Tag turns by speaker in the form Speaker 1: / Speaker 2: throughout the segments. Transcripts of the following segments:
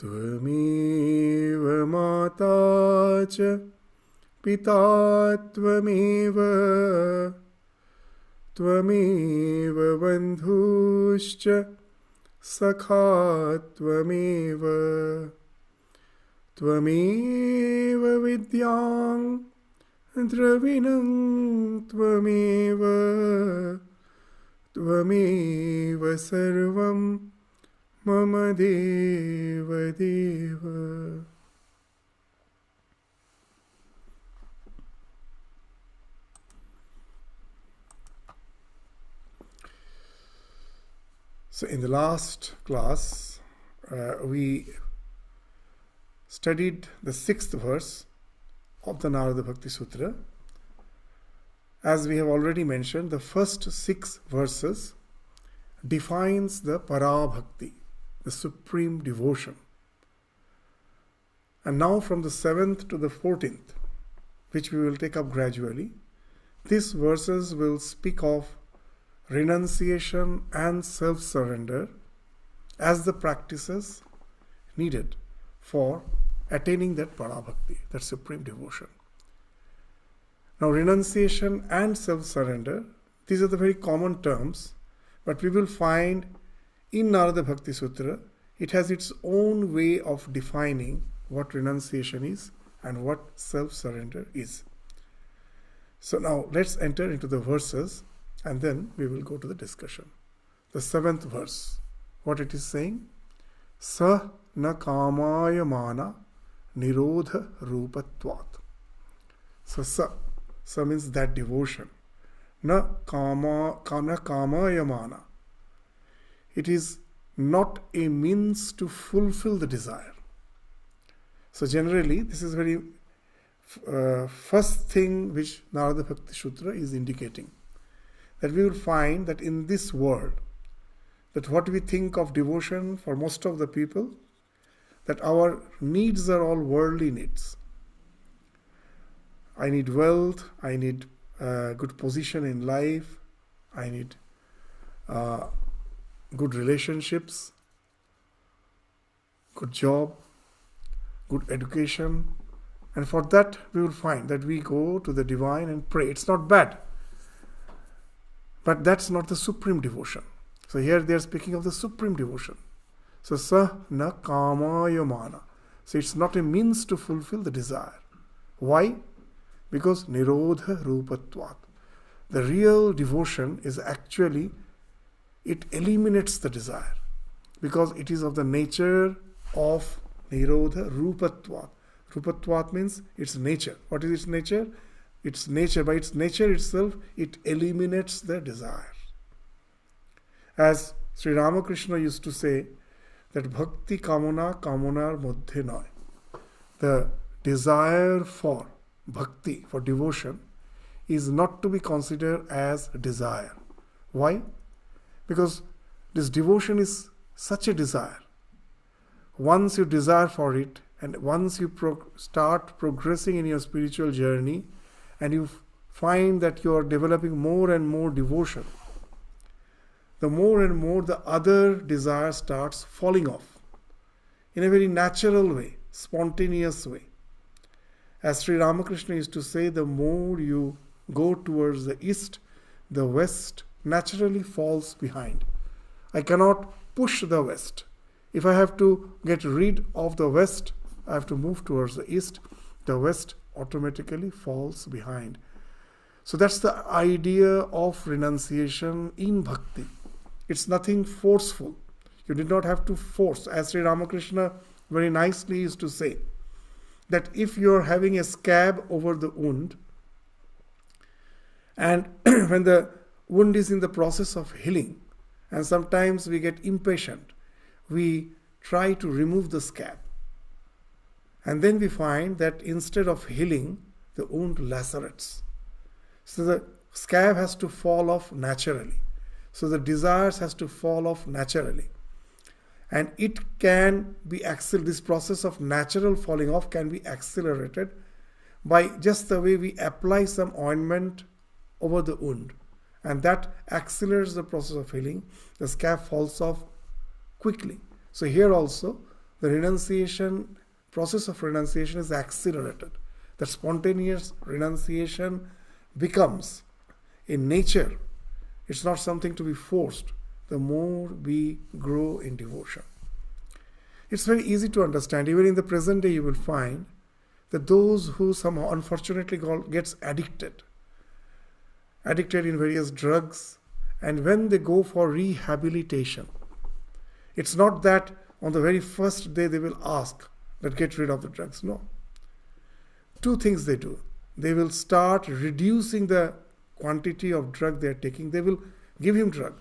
Speaker 1: Tvameva mata cha pita tvameva tvameva bandhuscha sakha tvameva tvameva vidyang dravinam tvameva tvameva sarvam mama deva deva. So in the last class, we studied the 6th verse of the Narada Bhakti Sutra. As we have already mentioned, the first 6 verses defines the para bhakti, the supreme devotion. And now from the 7th to the 14th, which we will take up gradually, these verses will speak of renunciation and self-surrender as the practices needed for attaining that para bhakti, that supreme devotion. Now, renunciation and self-surrender, these are the very common terms, but we will find in Narada Bhakti Sutra, it has its own way of defining what renunciation is and what self-surrender is. So now let's enter into the verses and then we will go to the discussion. The 7th verse, what it is saying? Sa na kamaya mana nirodha rupatvat. So sa means that devotion. Na kamaya mana. It is not a means to fulfill the desire. So generally, this is very first thing which Narada Bhakti Sutra is indicating. That we will find that in this world, that what we think of devotion for most of the people, that our needs are all worldly needs. I need wealth, I need good position in life, I need good relationships, good job, good education. And for that we will find that we go to the divine and pray. It's not bad. But that's not the supreme devotion. So here they are speaking of the supreme devotion. So sa na kamaya mana. So it's not a means to fulfill the desire. Why? Because nirodha rupatvat. The real devotion is actually, it eliminates the desire. Because it is of the nature of nirodha rupatvat. Rupatvat means its nature. What is its nature? Its nature, by its nature itself, it eliminates the desire. As Sri Ramakrishna used to say, that bhakti kamana kamanar moddhe noy. The desire for bhakti, for devotion, is not to be considered as desire. Why? Because this devotion is such a desire. Once you desire for it, and once you start progressing in your spiritual journey, and you find that you are developing more and more devotion, the more and more the other desire starts falling off in a very natural way, spontaneous way. As Sri Ramakrishna used to say, the more you go towards the east, the west naturally falls behind. I cannot push the west. If I have to get rid of the west, I have to move towards the east. The west automatically falls behind. So that's the idea of renunciation in bhakti. It's nothing forceful. You did not have to force. As Sri Ramakrishna very nicely used to say, that if you're having a scab over the wound, and when the wound is in the process of healing, and sometimes we get impatient, we try to remove the scab. And then we find that instead of healing, the wound lacerates. So the scab has to fall off naturally. So the desires has to fall off naturally. And it can be this process of natural falling off can be accelerated by just the way we apply some ointment over the wound. And that accelerates the process of healing. The scab falls off quickly. So here also, the renunciation, process of renunciation is accelerated. That spontaneous renunciation becomes in nature. It's not something to be forced. The more we grow in devotion. It's very easy to understand. Even in the present day, you will find that those who somehow unfortunately gets addicted in various drugs, and when they go for rehabilitation, it's not that on the very first day they will ask that get rid of the drugs. No. Two things they do. They will start reducing the quantity of drug they are taking. They will give him drug,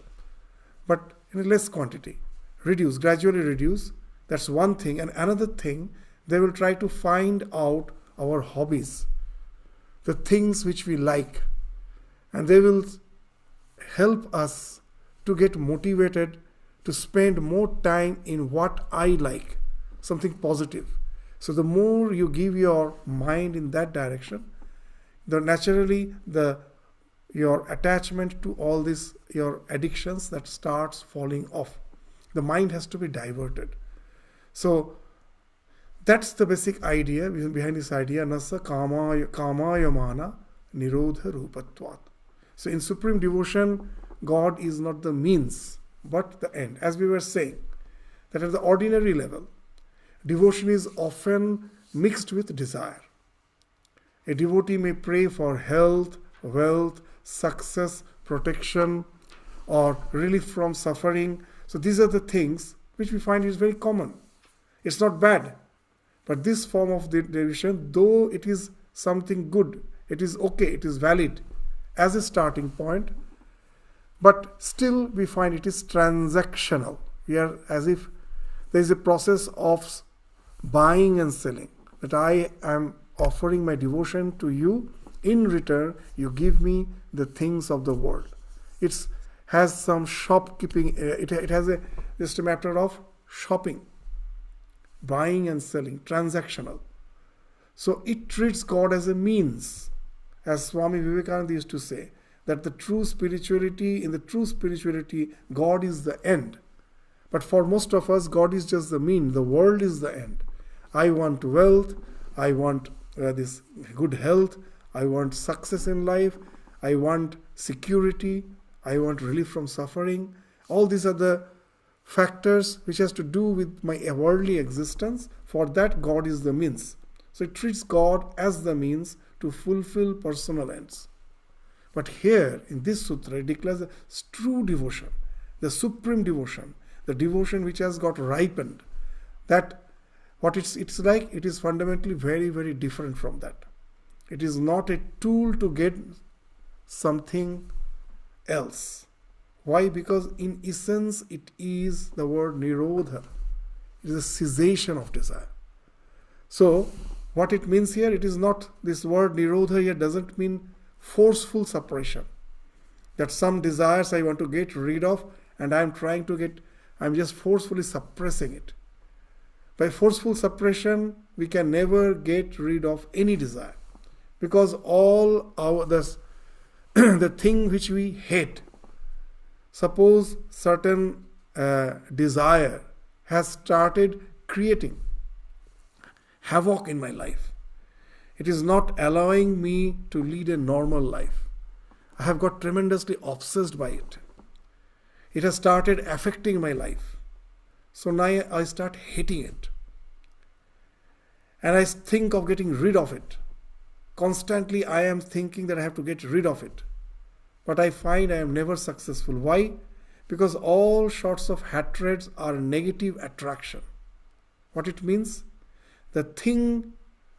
Speaker 1: but in a less quantity. Reduce, gradually reduce. That's one thing. And another thing, they will try to find out our hobbies, the things which we like. And they will help us to get motivated to spend more time in what I like, something positive. So the more you give your mind in that direction, naturally your attachment to all this, your addictions, that starts falling off. The mind has to be diverted. So that's the basic idea behind this idea, nasa kamayamana nirodha rupatvat. So in supreme devotion, God is not the means, but the end. As we were saying, that at the ordinary level, devotion is often mixed with desire. A devotee may pray for health, wealth, success, protection, or relief from suffering. So these are the things which we find is very common. It's not bad. But this form of devotion, though it is something good, it is okay, it is valid as a starting point, but still we find it is transactional. We are as if there is a process of buying and selling, that I am offering my devotion to you. In return, you give me the things of the world. It has some shopkeeping, it has just a matter of shopping, buying and selling, transactional. So it treats God as a means. As Swami Vivekananda used to say, that in the true spirituality, God is the end. But for most of us, God is just the mean. The world is the end. I want wealth. I want this good health. I want success in life. I want security. I want relief from suffering. All these are the factors which has to do with my worldly existence. For that, God is the means. So it treats God as the means to fulfill personal ends. But here, in this sutra, it declares a true devotion, the supreme devotion, the devotion which has got ripened. That what it's like, it is fundamentally very, very different from that. It is not a tool to get something else. Why? Because in essence, it is the word nirodha. It is a cessation of desire. So, what it means here, it is not, this word nirodha here doesn't mean forceful suppression. That some desires I want to get rid of and I'm just forcefully suppressing it. By forceful suppression, we can never get rid of any desire. Because all the thing which we hate, suppose certain desire has started creating havoc in my life. It is not allowing me to lead a normal life. I have got tremendously obsessed by it. It has started affecting my life. So now I start hating it. And I think of getting rid of it. Constantly I am thinking that I have to get rid of it. But I find I am never successful. Why? Because all sorts of hatreds are negative attraction. What it means? The thing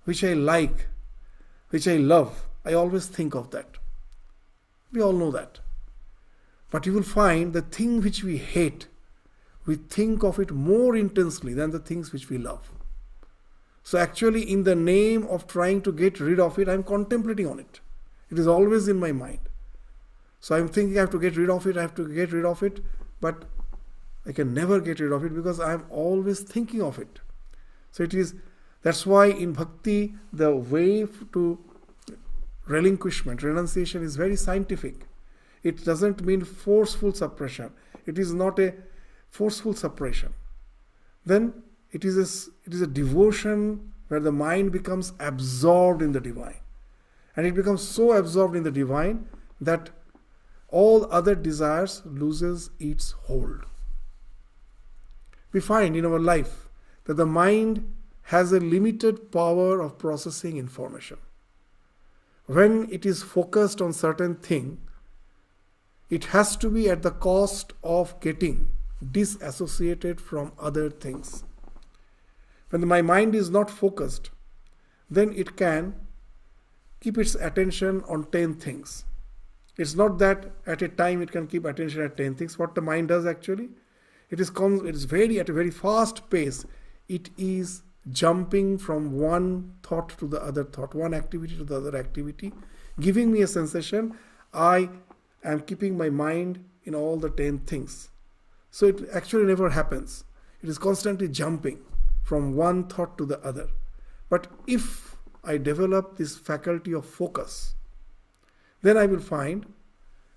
Speaker 1: which I like, which I love, I always think of that. We all know that. But you will find the thing which we hate, we think of it more intensely than the things which we love. So actually, in the name of trying to get rid of it, I am contemplating on it. It is always in my mind. So I am thinking I have to get rid of it, but I can never get rid of it because I am always thinking of it. So that's why in bhakti, the way to relinquishment, renunciation is very scientific. It doesn't mean forceful suppression. It is not a forceful suppression. Then it is a devotion where the mind becomes absorbed in the divine. And it becomes so absorbed in the divine that all other desires loses its hold. We find in our life that the mind has a limited power of processing information. When it is focused on certain thing, it has to be at the cost of getting disassociated from other things. When my mind is not focused, then it can keep its attention on 10 things. It's not that at a time it can keep attention at 10 things. What the mind does actually, it is very at a very fast pace. It is jumping from one thought to the other thought, one activity to the other activity, giving me a sensation I am keeping my mind in all the 10 things. So it actually never happens. It is constantly jumping from one thought to the other. But if I develop this faculty of focus, then I will find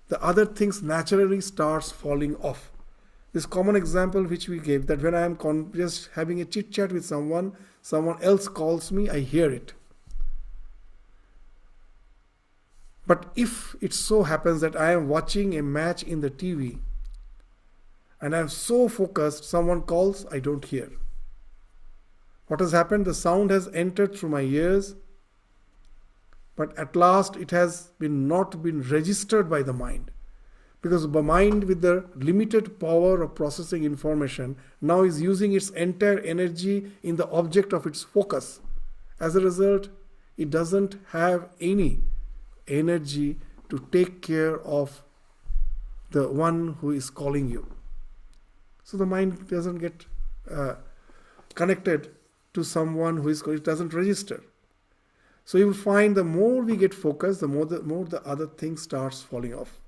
Speaker 1: the other things naturally starts falling off. This common example which we gave, that when I am just having a chit chat with someone else calls me, I hear it. But if it so happens that I am watching a match in the TV and I am so focused, someone calls, I don't hear. What has happened? The sound has entered through my ears, but at last it has not been registered by the mind. Because the mind, with the limited power of processing information, now is using its entire energy in the object of its focus. As a result, it doesn't have any energy to take care of the one who is calling you. So the mind doesn't get connected to someone who is calling, it doesn't register. So you will find the more we get focused, the more the other thing starts falling off.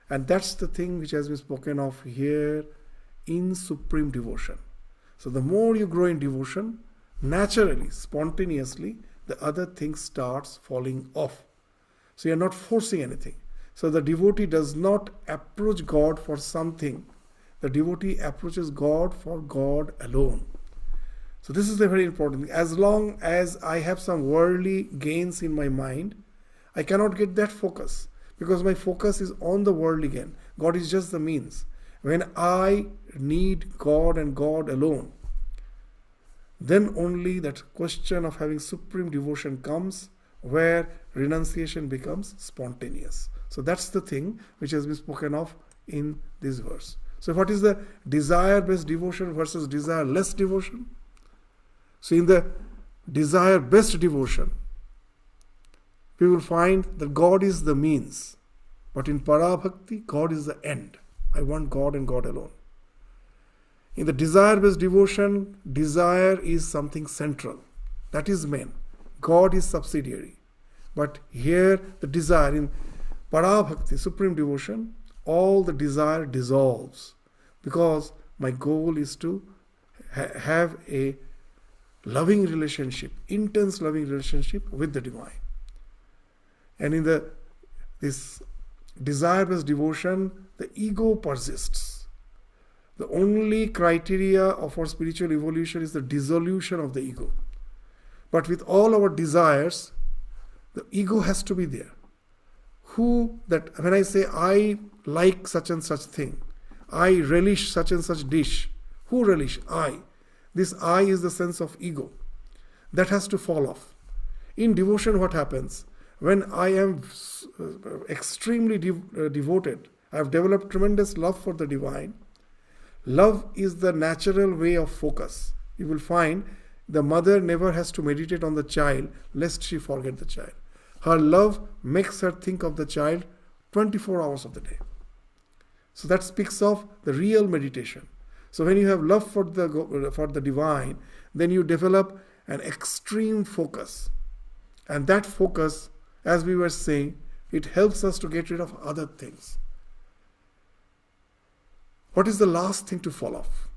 Speaker 1: And that's the thing which has been spoken of here in supreme devotion. So the more you grow in devotion, naturally, spontaneously, the other thing starts falling off. So you're not forcing anything. So the devotee does not approach God for something. The devotee approaches God for God alone. So this is a very important thing. As long as I have some worldly gains in my mind, I cannot get that focus. Because my focus is on the world again. God is just the means. When I need God and God alone, then only that question of having supreme devotion comes, where renunciation becomes spontaneous. So that's the thing which has been spoken of in this verse. So what is the desire-based devotion versus desire-less devotion? So in the desire-based devotion, we will find that God is the means. But in Parabhakti, God is the end. I want God and God alone. In the desire-based devotion, desire is something central. That is main. God is subsidiary. But here, the desire, in Parabhakti, supreme devotion, all the desire dissolves. Because my goal is to have a loving relationship, intense loving relationship with the divine. And in this desire-based devotion, the ego persists. The only criteria of our spiritual evolution is the dissolution of the ego. But with all our desires, the ego has to be there. When I say I like such and such thing, I relish such and such dish, who relish? I. This I is the sense of ego. That has to fall off. In devotion, what happens? When I am extremely devoted, I have developed tremendous love for the divine. Love is the natural way of focus. You will find the mother never has to meditate on the child lest she forget the child. Her love makes her think of the child 24 hours of the day. So that speaks of the real meditation. So when you have love for the divine, then you develop an extreme focus. And that focus, as we were saying, it helps us to get rid of other things. What is the last thing to fall off?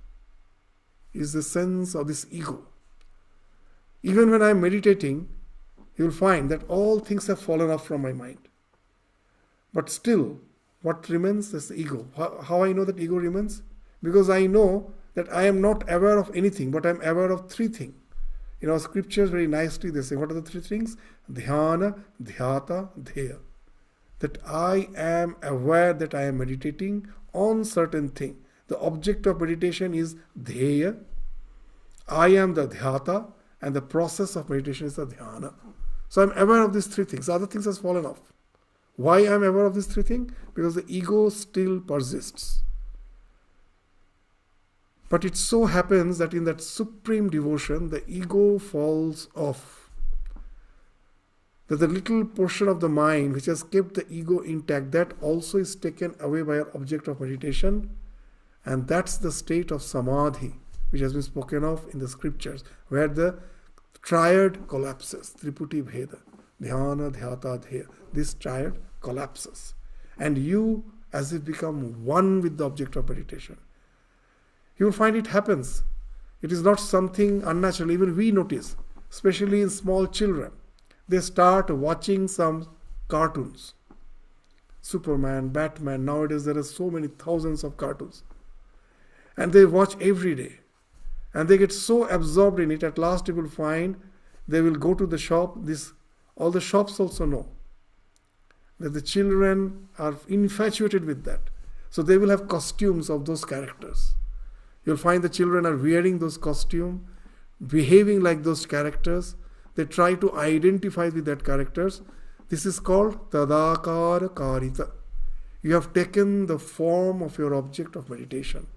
Speaker 1: Is the sense of this ego. Even when I am meditating, you will find that all things have fallen off from my mind. But still, what remains is the ego. How I know that ego remains? Because I know that I am not aware of anything, but I am aware of three things. In our scriptures, very nicely they say, what are the three things? Dhyana, dhyata, dheya. That I am aware that I am meditating on certain thing. The object of meditation is dheya. I am the dhyata, and the process of meditation is the dhyana. So I am aware of these three things. Other things has fallen off. Why I am aware of these three things? Because the ego still persists. But it so happens that in that supreme devotion, the ego falls off. That the little portion of the mind which has kept the ego intact, that also is taken away by our object of meditation. And that's the state of samadhi, which has been spoken of in the scriptures, where the triad collapses, triputi bheda, dhyana, dhyata, dheya. This triad collapses. And you, as if become one with the object of meditation. You will find it happens. It is not something unnatural. Even we notice, especially in small children. They start watching some cartoons. Superman, Batman, nowadays there are so many thousands of cartoons. And they watch every day. And they get so absorbed in it, at last you will find they will go to the shop. All the shops also know that the children are infatuated with that. So they will have costumes of those characters. You'll find the children are wearing those costumes, behaving like those characters. They try to identify with that characters. This is called tadakara karita. You have taken the form of your object of meditation.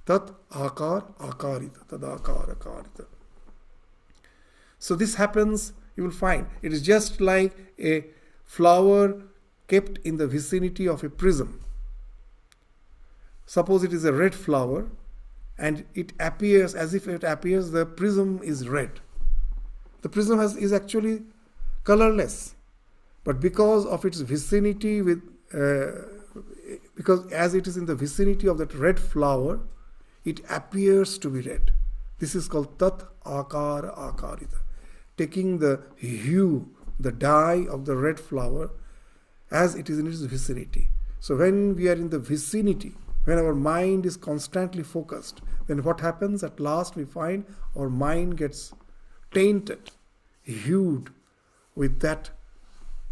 Speaker 1: Tat akar akarita, tadakara karita. So this happens, you will find. It is just like a flower kept in the vicinity of a prism. Suppose it is a red flower, and it appears, as if it appears, the prism is red. The prism is actually colorless. But because of its vicinity because as it is in the vicinity of that red flower, it appears to be red. This is called tat akara akarita. Taking the hue, the dye of the red flower as it is in its vicinity. So when we are in the vicinity, when our mind is constantly focused, then what happens? At last we find our mind gets tainted, hued with that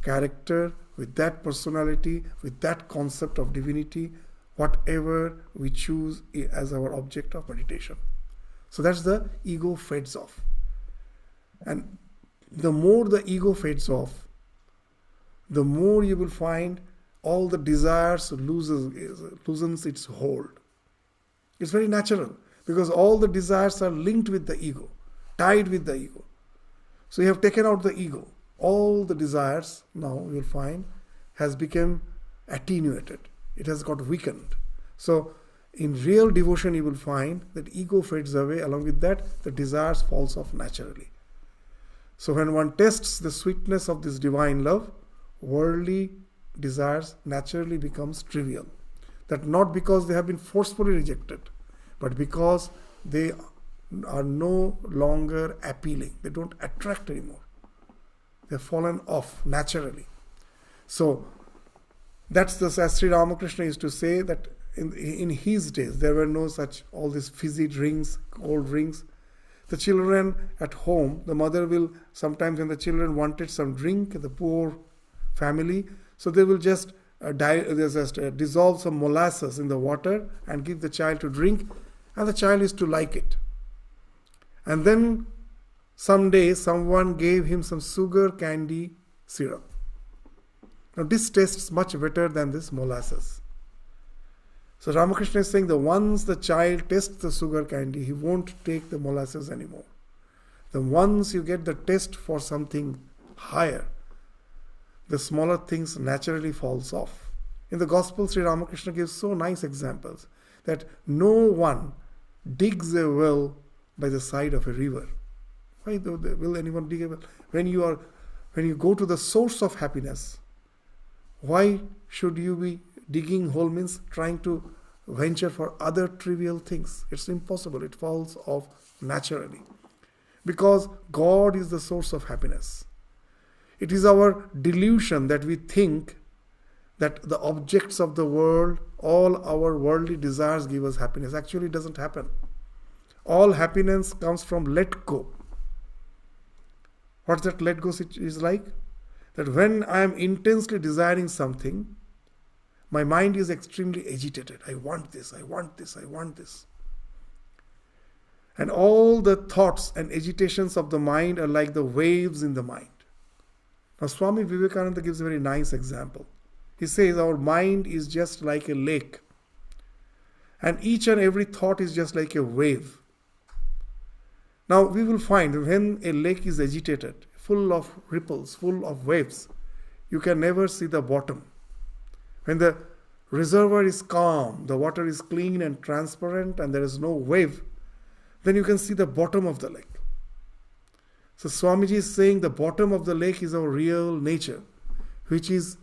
Speaker 1: character, with that personality, with that concept of divinity, whatever we choose as our object of meditation. So that's the ego fades off. And the more the ego fades off, the more you will find all the desires loosens its hold. It's very natural because all the desires are linked with the ego, tied with the ego. So you have taken out the ego. All the desires now you will find has become attenuated. It has got weakened. So in real devotion you will find that ego fades away. Along with that, the desires falls off naturally. So when one tests the sweetness of this divine love, worldly desires naturally becomes trivial. That not because they have been forcefully rejected, but because they are no longer appealing. They don't attract anymore. They've fallen off naturally. So that's as Sri Ramakrishna used to say, that in his days there were no such all these fizzy drinks, cold drinks. The children at home, the mother will sometimes, when the children wanted some drink, the poor family, so they will just dissolve some molasses in the water and give the child to drink, and the child is to like it. And then someday someone gave him some sugar candy syrup. Now this tastes much better than this molasses. So Ramakrishna is saying that once the child tastes the sugar candy, he won't take the molasses anymore. Then once you get the taste for something higher, the smaller things naturally falls off. In the Gospel, Sri Ramakrishna gives so nice examples that no one digs a well by the side of a river. Why will anyone dig a well? When you go to the source of happiness, why should you be digging hole? Means trying to venture for other trivial things. It's impossible. It falls off naturally. Because God is the source of happiness. It is our delusion that we think that the objects of the world, all our worldly desires give us happiness. Actually, it doesn't happen. All happiness comes from let go. What's that let go is like? That when I am intensely desiring something, my mind is extremely agitated. I want this, I want this, I want this. And all the thoughts and agitations of the mind are like the waves in the mind. Now Swami Vivekananda gives a very nice example. He says our mind is just like a lake. And each and every thought is just like a wave. Now we will find when a lake is agitated, full of ripples, full of waves, you can never see the bottom. When the reservoir is calm, the water is clean and transparent and there is no wave, then you can see the bottom of the lake. So Swamiji is saying the bottom of the lake is our real nature, which is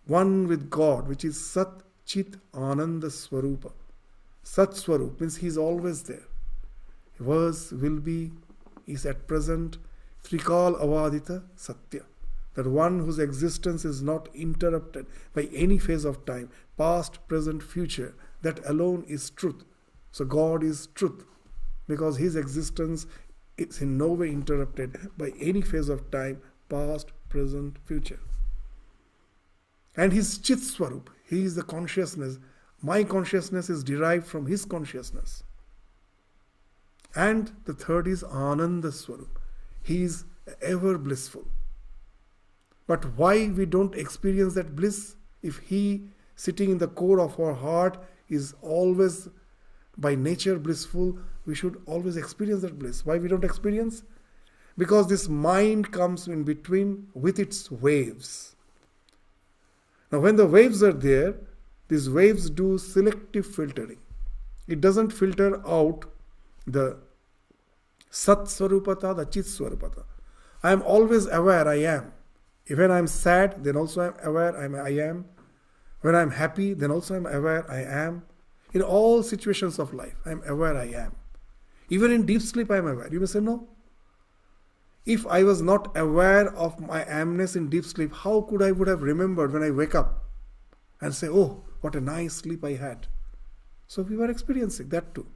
Speaker 1: one with God, which is Sat Chit Ananda Swarupa. Sat Swarup means he is always there. He was, will be, is at present, Trikal Avadita Satya. That one whose existence is not interrupted by any phase of time, past, present, future. That alone is truth. So God is truth, because his existence is in no way interrupted by any phase of time, past, present, future. And his Chit Swarup, he is the consciousness. My consciousness is derived from his consciousness. And the third is Ananda Swarup. He is ever blissful. But why we don't experience that bliss? If he, sitting in the core of our heart, is always by nature blissful, we should always experience that bliss. Why we don't experience? Because this mind comes in between with its waves. Now when the waves are there, these waves do selective filtering. It doesn't filter out the Sat Swarupata, the Chit Swarupata. I am always aware I am. When I am sad, then also I am aware I am. When I am happy, then also I am aware I am. In all situations of life, I am aware I am. Even in deep sleep, I am aware. You may say, no. If I was not aware of my amness in deep sleep, how could I would have remembered when I wake up and say, oh, what a nice sleep I had. So we were experiencing that too.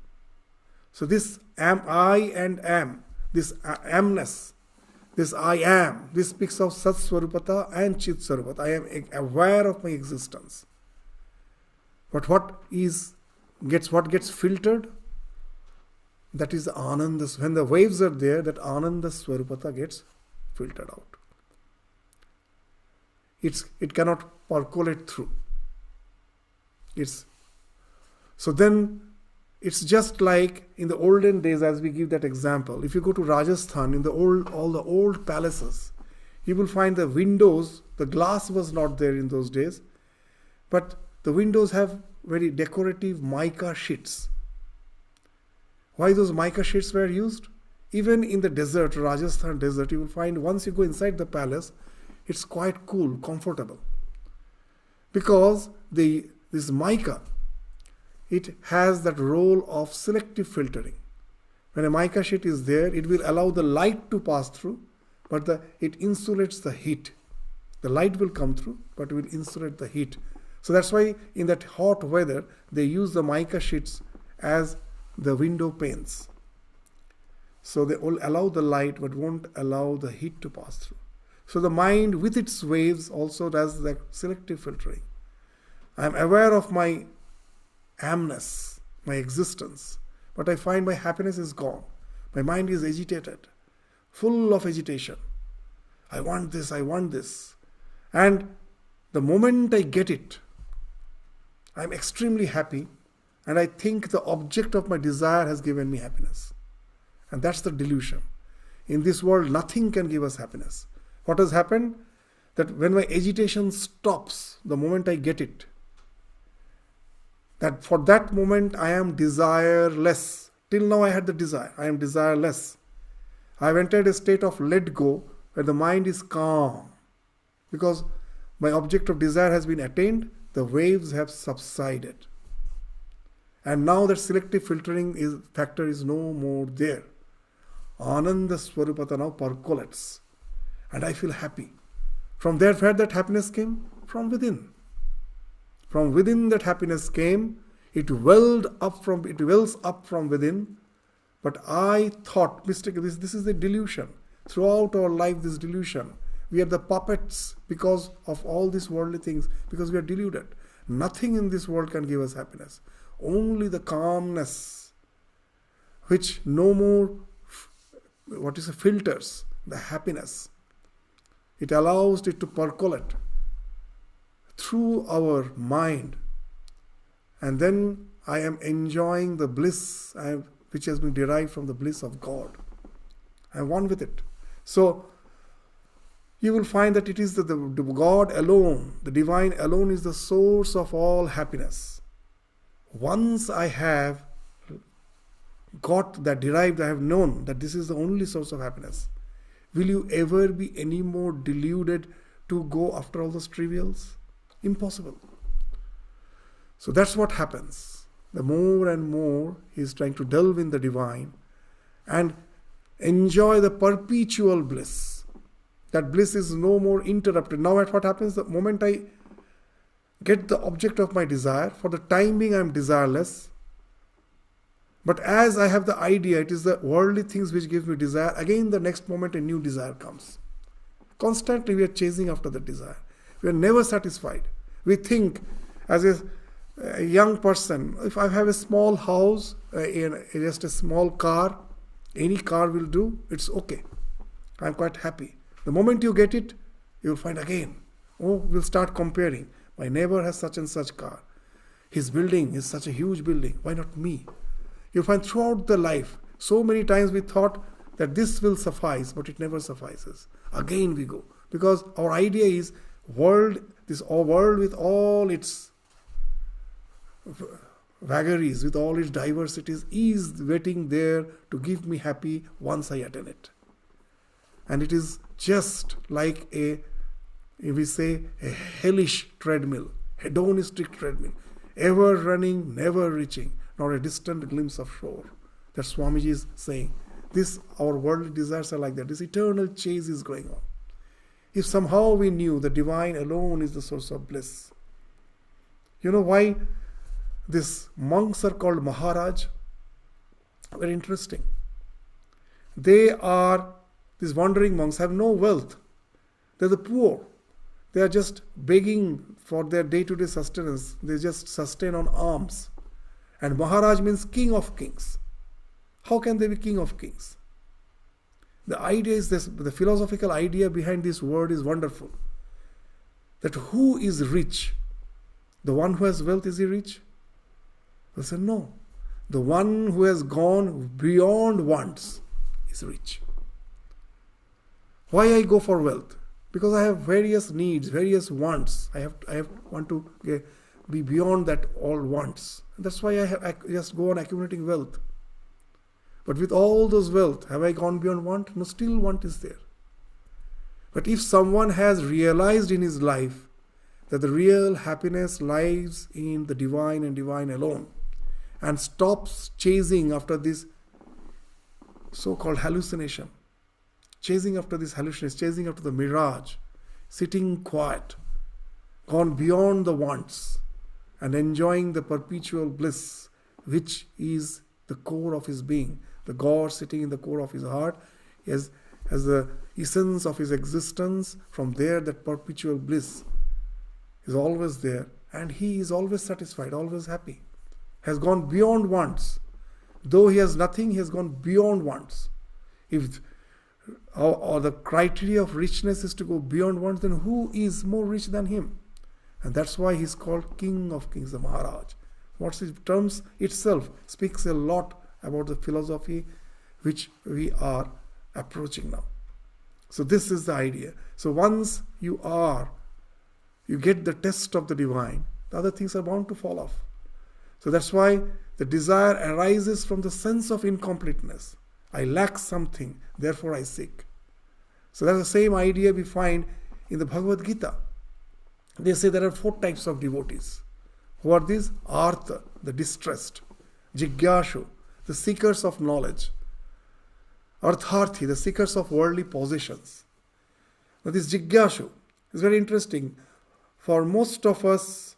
Speaker 1: So this am I and am, this amness, this I am, this speaks of Sat Swarupata and Chit Swarupata. I am aware of my existence. But what gets filtered? That is Ananda. When the waves are there, that Ananda Swarupata gets filtered out. It cannot percolate through. So then it's just like in the olden days, as we give that example. If you go to Rajasthan, in all the old palaces, you will find the windows, the glass was not there in those days, but the windows have very decorative mica sheets. Why those mica sheets were used? Even in the desert, Rajasthan desert, you will find once you go inside the palace, it's quite cool, comfortable. Because this mica, it has that role of selective filtering. When a mica sheet is there, it will allow the light to pass through, but it insulates the heat. The light will come through, but it will insulate the heat. So that's why in that hot weather, they use the mica sheets as the window panes. So they will allow the light, but won't allow the heat to pass through. So the mind with its waves also does the selective filtering. I am aware of my amness, my existence, but I find my happiness is gone. My mind is agitated, full of agitation. I want this, I want this. And the moment I get it, I am extremely happy, and I think the object of my desire has given me happiness. And that's the delusion. In this world, nothing can give us happiness. What has happened? That when my agitation stops, the moment I get it, that for that moment I am desireless. Till now I had the desire. I am desireless. I have entered a state of let go where the mind is calm. Because my object of desire has been attained, the waves have subsided. And now that selective filtering factor is no more there. Ananda Swarupata now percolates. And I feel happy. From there, where that happiness came? From within. From within that happiness came, it wells up from within, But I thought, mistakenly, this is the delusion. Throughout our life, this delusion. We are the puppets because of all these worldly things, because we are deluded. Nothing in this world can give us happiness. Only the calmness, which no more, filters the happiness. It allows it to percolate through our mind. And then I am enjoying the bliss which has been derived from the bliss of God. I am one with it. So, you will find that it is the God alone, the divine alone is the source of all happiness. Once I have got that derived, I have known that this is the only source of happiness, will you ever be any more deluded to go after all those trivials? Impossible. So that's what happens. The more and more he is trying to delve in the divine and enjoy the perpetual bliss. That bliss is no more interrupted. Now what happens? The moment I get the object of my desire, for the time being I am desireless. But as I have the idea, it is the worldly things which give me desire. Again, the next moment a new desire comes. Constantly we are chasing after the desire. We are never satisfied. We think, as a young person, if I have a small house, just a small car, any car will do, it's okay. I'm quite happy. The moment you get it, you'll find again, we'll start comparing. My neighbor has such and such car. His building is such a huge building. Why not me? You'll find throughout the life, so many times we thought that this will suffice, but it never suffices. Again we go. Because our idea is this world with all its vagaries, with all its diversities, is waiting there to give me happy once I attain it. And it is just like a hellish treadmill, hedonistic treadmill, ever running, never reaching, nor a distant glimpse of shore. That Swamiji is saying. Our worldly desires are like that. This eternal chase is going on. If somehow we knew the divine alone is the source of bliss. You know why these monks are called Maharaj? Very interesting. These wandering monks have no wealth. They're the poor. They are just begging for their day-to-day sustenance. They just sustain on alms. And Maharaj means king of kings. How can they be king of kings? The idea is this, the philosophical idea behind this word is wonderful. That who is rich? The one who has wealth, is he rich? They say no. The one who has gone beyond wants is rich. Why I go for wealth? Because I have various needs, various wants. I want to be beyond that all wants. That's why I just go on accumulating wealth. But with all those wealth, have I gone beyond want? No, still want is there. But if someone has realized in his life that the real happiness lies in the divine and divine alone, and stops chasing after this so-called hallucination, chasing after this hallucination, chasing after the mirage, sitting quiet, gone beyond the wants, and enjoying the perpetual bliss, which is the core of his being, the God sitting in the core of his heart, as the essence of his existence. From there, that perpetual bliss is always there, and he is always satisfied, always happy, has gone beyond wants. Though he has nothing, he has gone beyond wants. If or the criteria of richness is to go beyond wants, then who is more rich than him? And that's why he's called King of Kings, the Maharaj. What his terms itself speaks a lot about the philosophy which we are approaching now. So this is the idea. So once you get the test of the divine, the other things are bound to fall off. So that's why the desire arises from the sense of incompleteness. I lack something, therefore I seek. So that's the same idea we find in the Bhagavad Gita. They say there are 4 types of devotees. Who are these? Artha, the distressed. Jigyashu, the seekers of knowledge. Artharthi, the seekers of worldly possessions. Now this Jigyashu is very interesting. For most of us,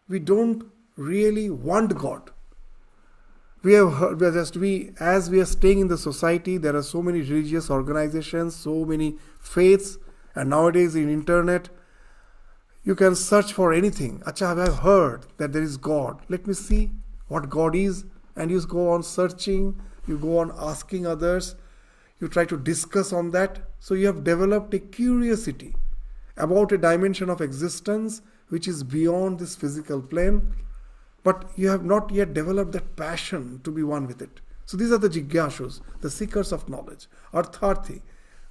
Speaker 1: we don't really want God. We have heard, as we are staying in the society, there are so many religious organizations, so many faiths, and nowadays in internet, you can search for anything. Acha, I've heard that there is God. Let me see what God is. And you go on searching, you go on asking others, you try to discuss on that. So you have developed a curiosity about a dimension of existence which is beyond this physical plane. But you have not yet developed that passion to be one with it. So these are the jigyashus, the seekers of knowledge, artharthi.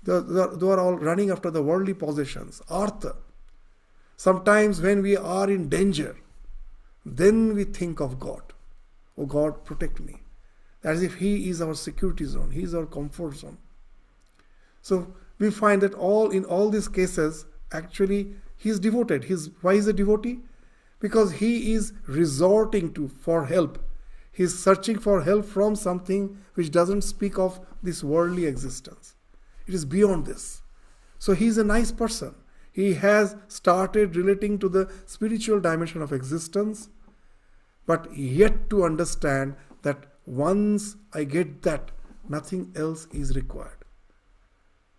Speaker 1: They are all running after the worldly possessions, artha. Sometimes when we are in danger, then we think of God. Oh God, protect me. As if He is our security zone, He is our comfort zone. So we find that in all these cases, actually, He is devoted. Why is a devotee? Because he is resorting for help. He is searching for help from something which doesn't speak of this worldly existence. It is beyond this. So he is a nice person. He has started relating to the spiritual dimension of existence, but yet to understand that once I get that, nothing else is required.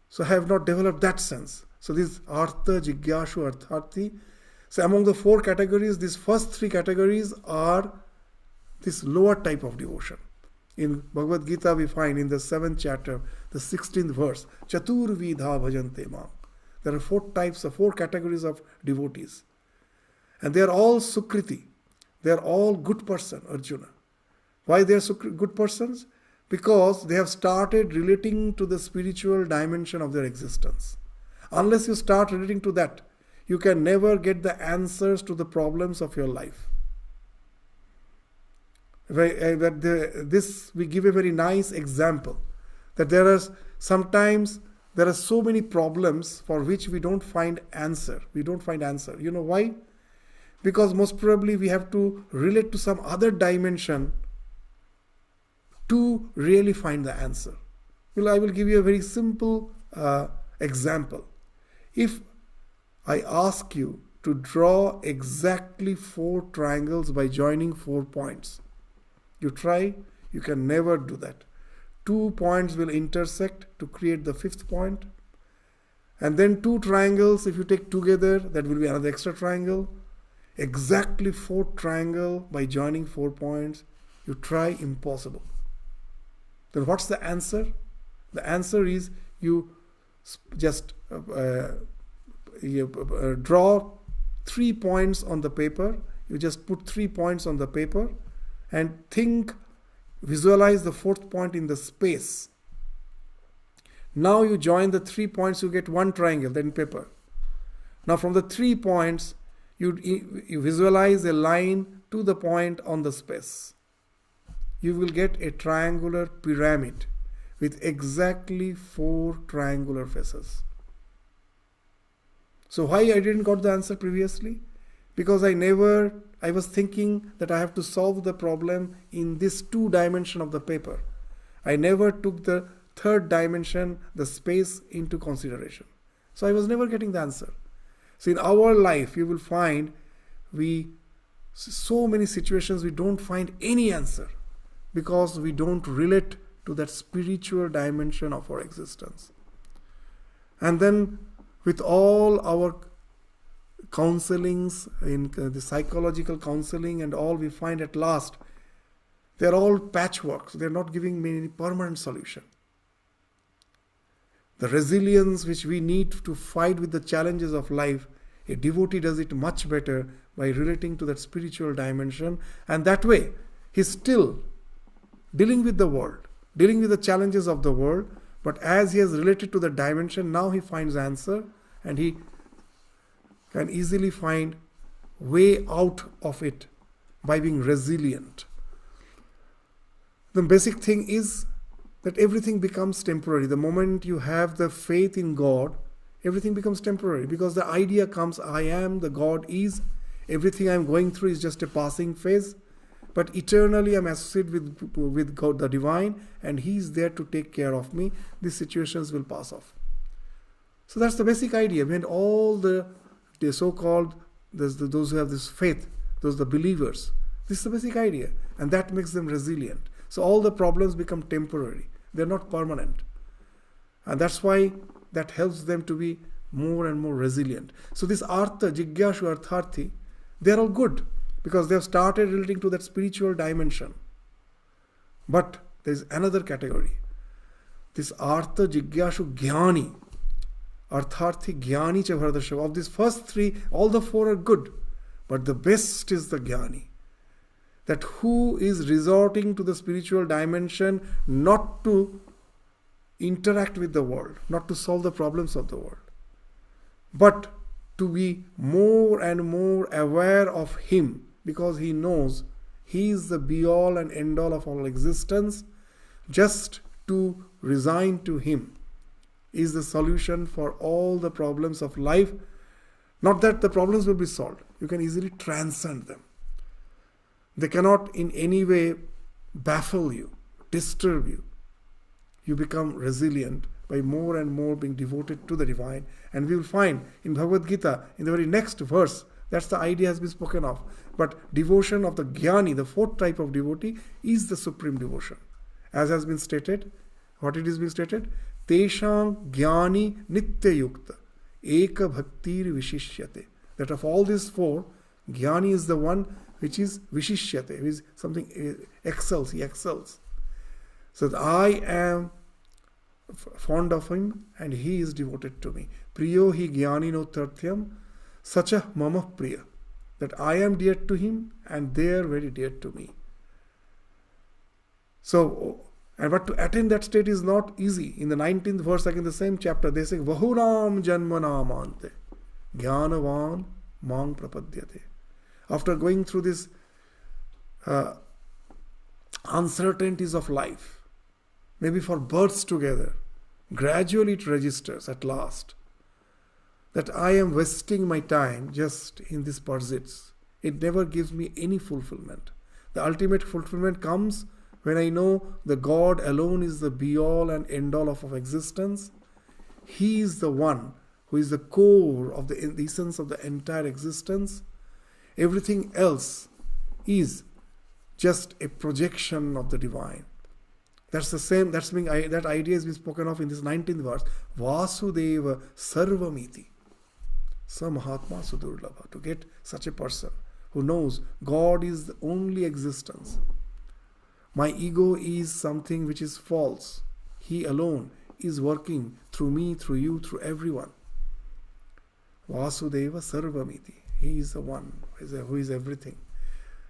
Speaker 1: So I have not developed that sense. So this artha, jigyashu, artharthi. So among the 4 categories, these first 3 categories are this lower type of devotion. In Bhagavad Gita we find in the 7th chapter, the 16th verse, Chaturvidha bhajante mam. There are 4 categories of devotees. And they are all sukriti. They are all good person, Arjuna. Why they are good persons? Because they have started relating to the spiritual dimension of their existence. Unless you start relating to that, you can never get the answers to the problems of your life. We give a very nice example. That there are so many problems for which we don't find answer. You know why? Because most probably we have to relate to some other dimension to really find the answer. Well, I will give you a very simple example. If I ask you to draw exactly 4 triangles by joining 4 points. You try, you can never do that. 2 points will intersect to create the 5th point. And then 2 triangles, if you take together, that will be another extra triangle. Exactly 4 triangle by joining 4 points. You try, impossible. Then what's the answer? The answer is you just draw 3 points on the paper. You just put 3 points on the paper and visualize the 4th point in the space. Now you join the 3 points, you get 1 triangle, then paper. Now from the 3 points, you visualize a line to the point on the space. You will get a triangular pyramid with exactly 4 triangular faces. So why I didn't got the answer previously? Because I was thinking that I have to solve the problem in this 2 dimension of the paper. I never took the 3rd dimension, the space, into consideration. So I was never getting the answer. So in our life, you will find so many situations we don't find any answer because we don't relate to that spiritual dimension of our existence. And then with all our counselings, in the psychological counseling and all, we find at last they're all patchworks. They're not giving me any permanent solution. The resilience which we need to fight with the challenges of life, a devotee does it much better by relating to that spiritual dimension, and that way he's still dealing with the world, dealing with the challenges of the world, but as he has related to the dimension, now he finds answer and he can easily find way out of it by being resilient. The basic thing is that everything becomes temporary. The moment you have the faith in God, everything becomes temporary because the idea comes, I am, the God is, everything I'm going through is just a passing phase, but eternally I'm associated with God, the divine, and He is there to take care of me. These situations will pass off. So that's the basic idea. When all the so-called, those who have this faith, those the believers, this is the basic idea, and that makes them resilient. So all the problems become temporary. They're not permanent. And that's why that helps them to be more and more resilient. So this Artha, Jigyashu, Artharthi, they're all good because they have started relating to that spiritual dimension. But there's another category. This Artha, Jigyashu, Jnani, Artharthi, Jnani, cha Bharadasha. Of these first three, all the four are good. But the best is the Jnani. That who is resorting to the spiritual dimension not to interact with the world, not to solve the problems of the world, but to be more and more aware of Him, because he knows He is the be-all and end-all of all existence. Just to resign to Him is the solution for all the problems of life. Not that the problems will be solved. You can easily transcend them. They cannot in any way baffle you, disturb you. You become resilient by more and more being devoted to the divine. And we will find in Bhagavad Gita, in the very next verse, that's the idea has been spoken of. But devotion of the Jnani, the fourth type of devotee, is the supreme devotion. As has been stated, what it is being stated? Tesham Jnani Nitya Yukta Eka Bhaktir Vishishyate. That of all these four, Jnani is the one which is Vishishyate, which is something excels, he excels. So that I am fond of him and he is devoted to me. Priyo hi jnanino tarthyam sacha mama priya. That I am dear to him and they are very dear to me. So, but to attain that state is not easy. In the 19th verse, like in the same chapter, they say, Vahunam janmanamante jnanavan mang prapadyate. After going through these uncertainties of life, maybe for births together, gradually it registers at last that I am wasting my time just in these pursuits. It never gives me any fulfillment. The ultimate fulfillment comes when I know the God alone is the be-all and end-all of existence. He is the one who is the core of the essence of the entire existence. Everything else is just a projection of the divine. That's the same, that idea has been spoken of in this 19th verse. Vasudeva Sarvamiti. Sa Mahatma Sudurlabha. To get such a person who knows God is the only existence. My ego is something which is false. He alone is working through me, through you, through everyone. Vasudeva Sarvamiti. He is the one who is everything.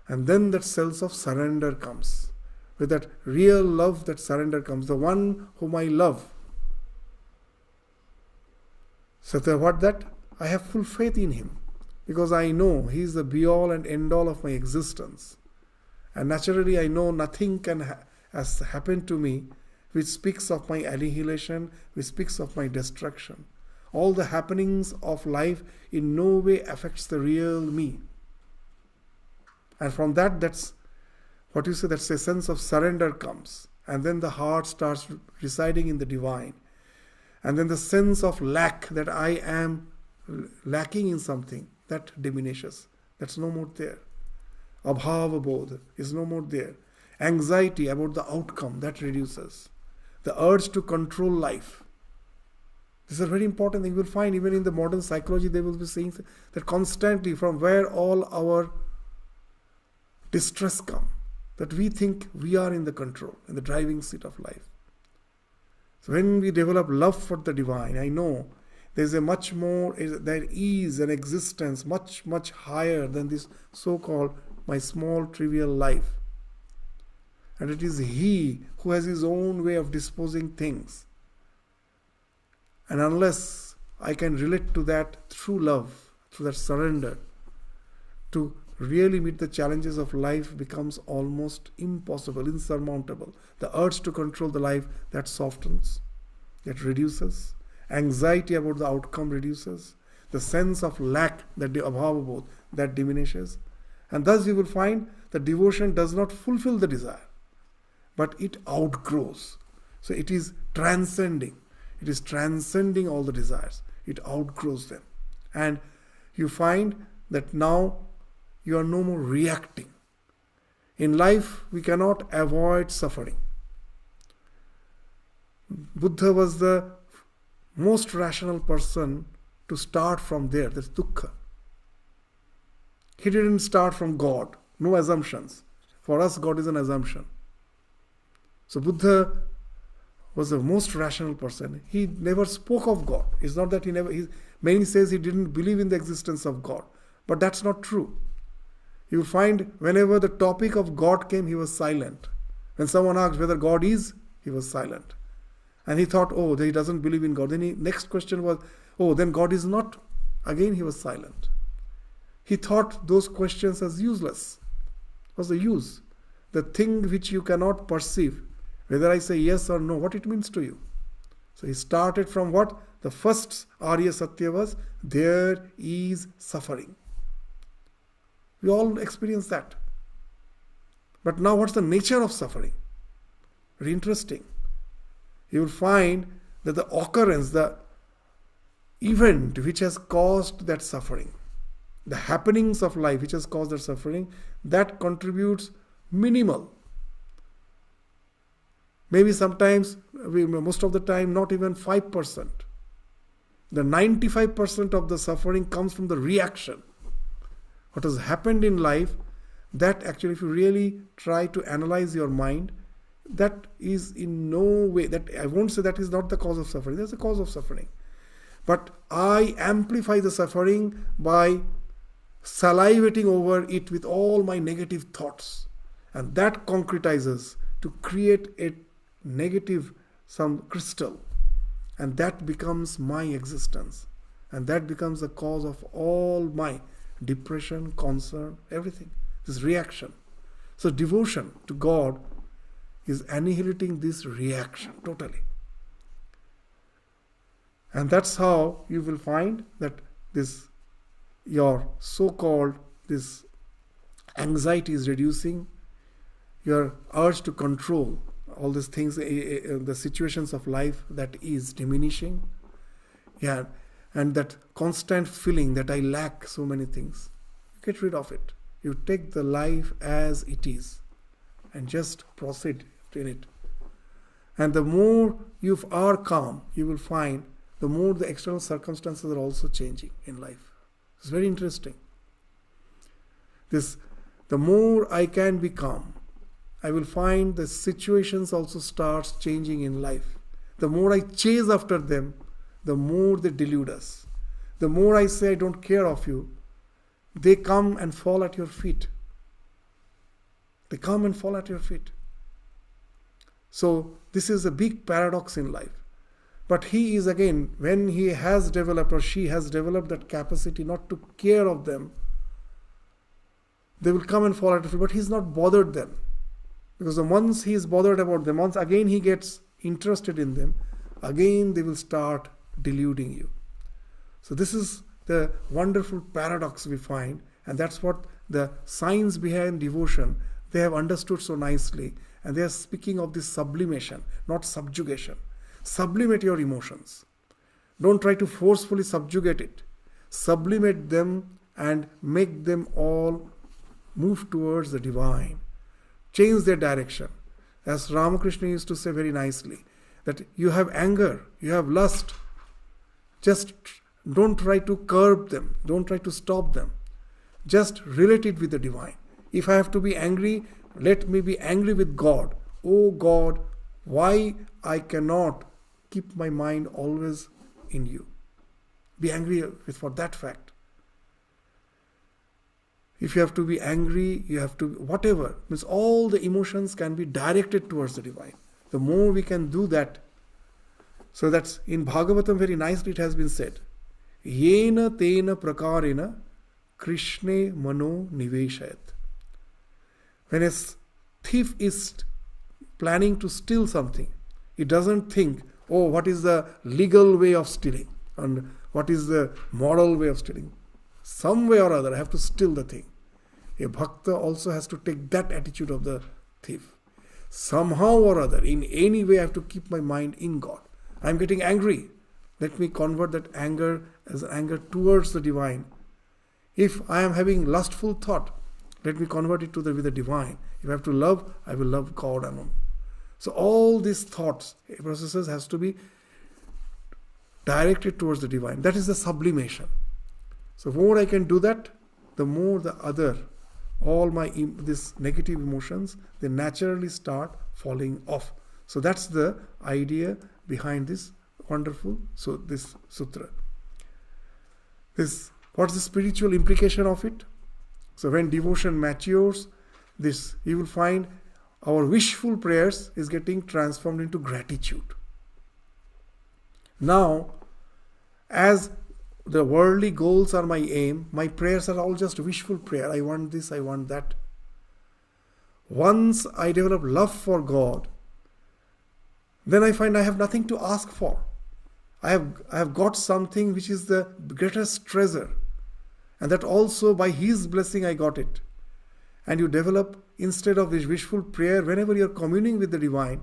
Speaker 1: And then that sense of surrender comes. With that real love, that surrender comes. The one whom I love. So what that? I have full faith in him. Because I know he is the be-all and end-all of my existence. And naturally I know nothing has happened to me which speaks of my annihilation, which speaks of my destruction. All the happenings of life in no way affects the real me. And from that's what you say, that's a sense of surrender comes. And then the heart starts residing in the divine. And then the sense of lack, that I am lacking in something, that diminishes. That's no more there. Abhava bodh is no more there. Anxiety about the outcome, that reduces. The urge to control life. This is a very important thing. You will find even in the modern psychology, they will be saying that constantly from where all our distress come, that we think we are in the control, in the driving seat of life. So when we develop love for the divine, I know there is an existence much, much higher than this so-called my small trivial life. And it is he who has his own way of disposing things. And unless I can relate to that through love, through that surrender, to really meet the challenges of life becomes almost impossible, insurmountable. The urge to control the life, that softens, that reduces. Anxiety about the outcome reduces. The sense of lack, that the abhava, that diminishes. And thus you will find that devotion does not fulfill the desire, but it outgrows. So it is transcending. It is transcending all the desires. It outgrows them. And you find that now you are no more reacting. In life, we cannot avoid suffering. Buddha was the most rational person to start from there. That's dukkha. He didn't start from God. No assumptions. For us, God is an assumption. So Buddha was the most rational person. He never spoke of God. It's not that many says he didn't believe in the existence of God. But that's not true. You will find whenever the topic of God came, he was silent. When someone asked whether God is, he was silent. And he thought, oh, he doesn't believe in God. Then next question was, oh, then God is not. Again, he was silent. He thought those questions as useless. What's the use? The thing which you cannot perceive, whether I say yes or no, what it means to you. So he started from what? The first Arya Satya was, there is suffering. We all experience that. But now what's the nature of suffering? Very interesting. You will find that the occurrence, the event which has caused that suffering, the happenings of life which has caused that suffering, that contributes minimal. Maybe sometimes, most of the time, not even 5%. The 95% of the suffering comes from the reaction. What has happened in life, that actually, if you really try to analyze your mind, that is in no way, that I won't say that is not the cause of suffering. That's the cause of suffering. But I amplify the suffering by salivating over it with all my negative thoughts. And that concretizes to create a negative, some crystal. And that becomes my existence. And that becomes the cause of all my depression, concern, everything. This reaction. So devotion to God is annihilating this reaction totally. And that's how you will find that this, your so-called, this anxiety is reducing, your urge to control all these things, the situations of life, that is diminishing. Yeah, and that constant feeling that I lack so many things, get rid of it. You take the life as it is and just proceed in it. And the more you are calm, you will find the more the external circumstances are also changing in life. It's very interesting. The more I can be calm, I will find the situations also starts changing in life. The more I chase after them, the more they delude us. The more I say I don't care of you, they come and fall at your feet. They come and fall at your feet. So this is a big paradox in life. But he is, again, when he has developed or she has developed that capacity not to care of them, they will come and fall at your feet. But he's not bothered them. Because once he is bothered about them, once again he gets interested in them, again they will start deluding you. So this is the wonderful paradox we find, and that's what the science behind devotion, they have understood so nicely, and they are speaking of this sublimation, not subjugation. Sublimate your emotions. Don't try to forcefully subjugate it. Sublimate them and make them all move towards the divine. Change their direction. As Ramakrishna used to say very nicely, that you have anger, you have lust. Just don't try to curb them. Don't try to stop them. Just relate it with the divine. If I have to be angry, let me be angry with God. Oh God, why I cannot keep my mind always in you? Be angry for that fact. If you have to be angry, you have to, whatever. Means all the emotions can be directed towards the divine. The more we can do that. So that's in Bhagavatam very nicely it has been said. Yena tena prakarena Krishne mano niveshayat. When a thief is planning to steal something, he doesn't think, oh, what is the legal way of stealing? And what is the moral way of stealing? Some way or other, I have to steal the thing. A bhakta also has to take that attitude of the thief. Somehow or other, in any way, I have to keep my mind in God. I am getting angry. Let me convert that anger as anger towards the divine. If I am having lustful thought, Let me convert it with the divine. If I have to love, I will love God alone. So all these thoughts, processes has to be directed towards the divine. That is the sublimation. So the more I can do that, the more the other, all my this negative emotions, they naturally start falling off. So that's the idea behind this wonderful, so this sutra. What's the spiritual implication of it? So when devotion matures, this you will find our wishful prayers is getting transformed into gratitude. Now, as the worldly goals are my aim, my prayers are all just wishful prayer. I want this, I want that. Once I develop love for God, then I find I have nothing to ask for. I have got something which is the greatest treasure. And that also by His blessing I got it. And you develop, instead of this wishful prayer, whenever you are communing with the divine,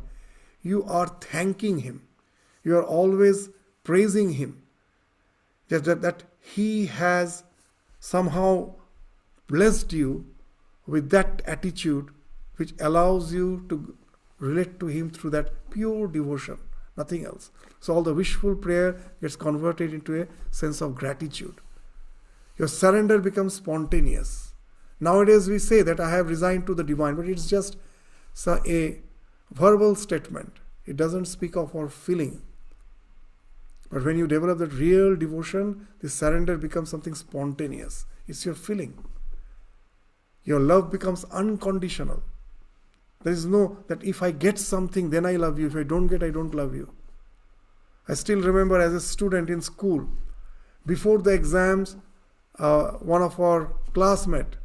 Speaker 1: you are thanking Him. You are always praising Him. That He has somehow blessed you with that attitude which allows you to relate to Him through that pure devotion, nothing else. So all the wishful prayer gets converted into a sense of gratitude. Your surrender becomes spontaneous. Nowadays we say that I have resigned to the divine, but it's just a verbal statement. It doesn't speak of our feeling. But when you develop that real devotion, the surrender becomes something spontaneous. It's your feeling. Your love becomes unconditional. There is no that if I get something, then I love you. If I don't get, I don't love you. I still remember as a student in school, before the exams, one of our classmates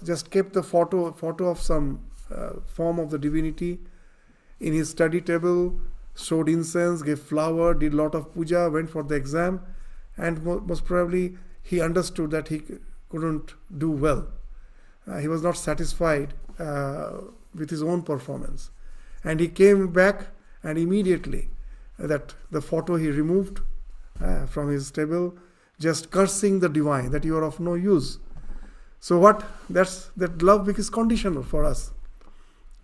Speaker 1: just kept the photo of some form of the divinity in his study table, showed incense, gave flower, did lot of puja, went for the exam, and most probably he understood that he couldn't do well. He was not satisfied with his own performance. And he came back, and immediately that the photo he removed from his table, just cursing the divine, that you are of no use. So that love is conditional for us.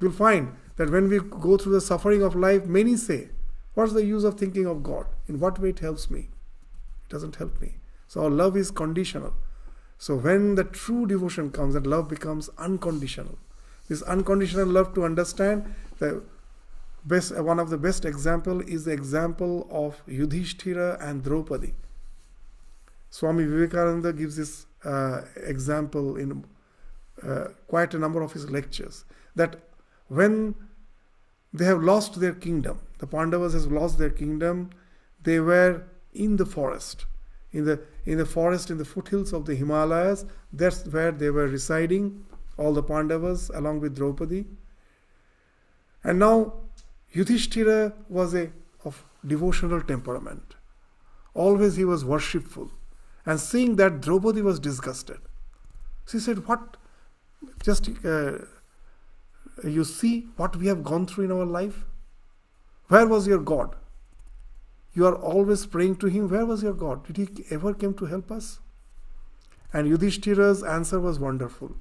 Speaker 1: You'll find that when we go through the suffering of life, many say, what's the use of thinking of God? In what way it helps me? It doesn't help me. So our love is conditional. So when the true devotion comes, that love becomes unconditional. This unconditional love, to understand, one of the best example is the example of Yudhishthira and Draupadi. Swami Vivekananda gives this example in quite a number of his lectures, that when they have lost their kingdom, the Pandavas have lost their kingdom, they were in the forest. In the forest, in the foothills of the Himalayas, that's where they were residing, all the Pandavas along with Draupadi. And now Yudhishthira was of devotional temperament. Always he was worshipful. And seeing that, Draupadi was disgusted. She said, what? Just you see what we have gone through in our life? Where was your God? You are always praying to Him. Where was your God? Did He ever come to help us? And Yudhishthira's answer was wonderful.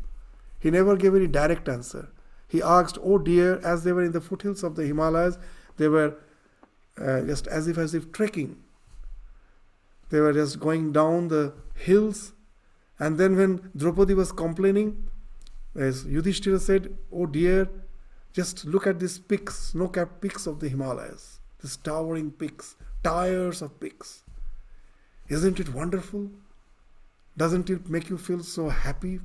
Speaker 1: He never gave any direct answer. He asked, oh dear, as they were in the foothills of the Himalayas, they were just as if trekking. They were just going down the hills. And then when Draupadi was complaining, as Yudhishthira said, oh dear, just look at these peaks, snow-capped peaks of the Himalayas. These towering peaks, tiers of peaks. Isn't it wonderful? Doesn't it make you feel so happy?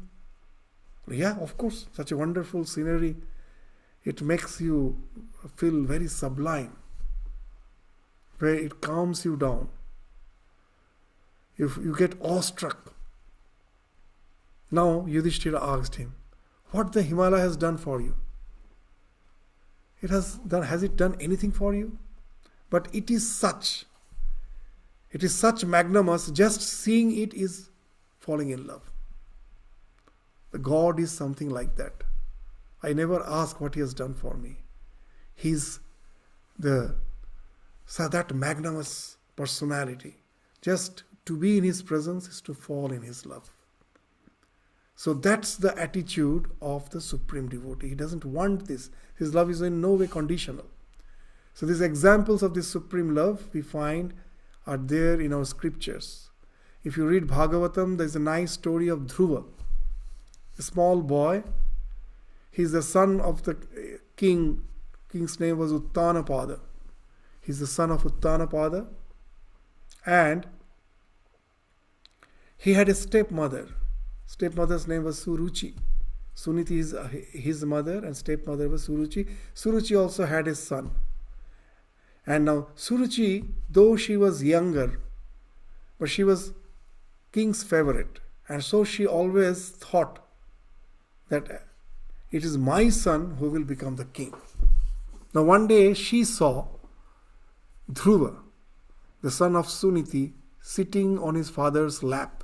Speaker 1: Yeah, of course, such a wonderful scenery. It makes you feel very sublime, where it calms you down. If you get awestruck. Now Yudhishthira asked him, what the Himalaya has done for you? Has it done anything for you? But it is such magnanimous, just seeing it is falling in love. The God is something like that. I never ask what He has done for me. He's that magnanimous personality. Just to be in His presence is to fall in His love. So that's the attitude of the supreme devotee. He doesn't want this. His love is in no way conditional. So these examples of this supreme love we find are there in our scriptures. If you read Bhagavatam, there is a nice story of Dhruva, a small boy. He is the son of the king. King's name was Uttanapada. He is the son of Uttanapada. And he had a stepmother. Stepmother's name was Suruchi. Suniti is his mother and stepmother was Suruchi. Suruchi also had a son. And now Suruchi, though she was younger, but she was king's favorite. And so she always thought that it is my son who will become the king. Now one day she saw Dhruva, the son of Suniti, sitting on his father's lap.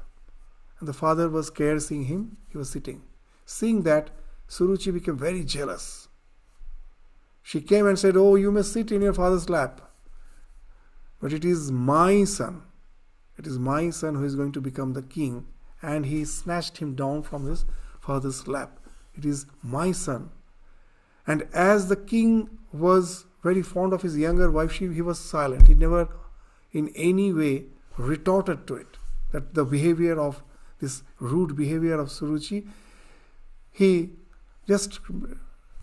Speaker 1: And the father was caressing him. He was sitting. Seeing that, Suruchi became very jealous. She came and said, "Oh, you may sit in your father's lap. But it is my son. It is my son who is going to become the king." And he snatched him down from his father's lap. It is my son. And as the king was very fond of his younger wife, he was silent. He never in any way retorted to it. That the behavior of this rude behavior of Suruchi, he just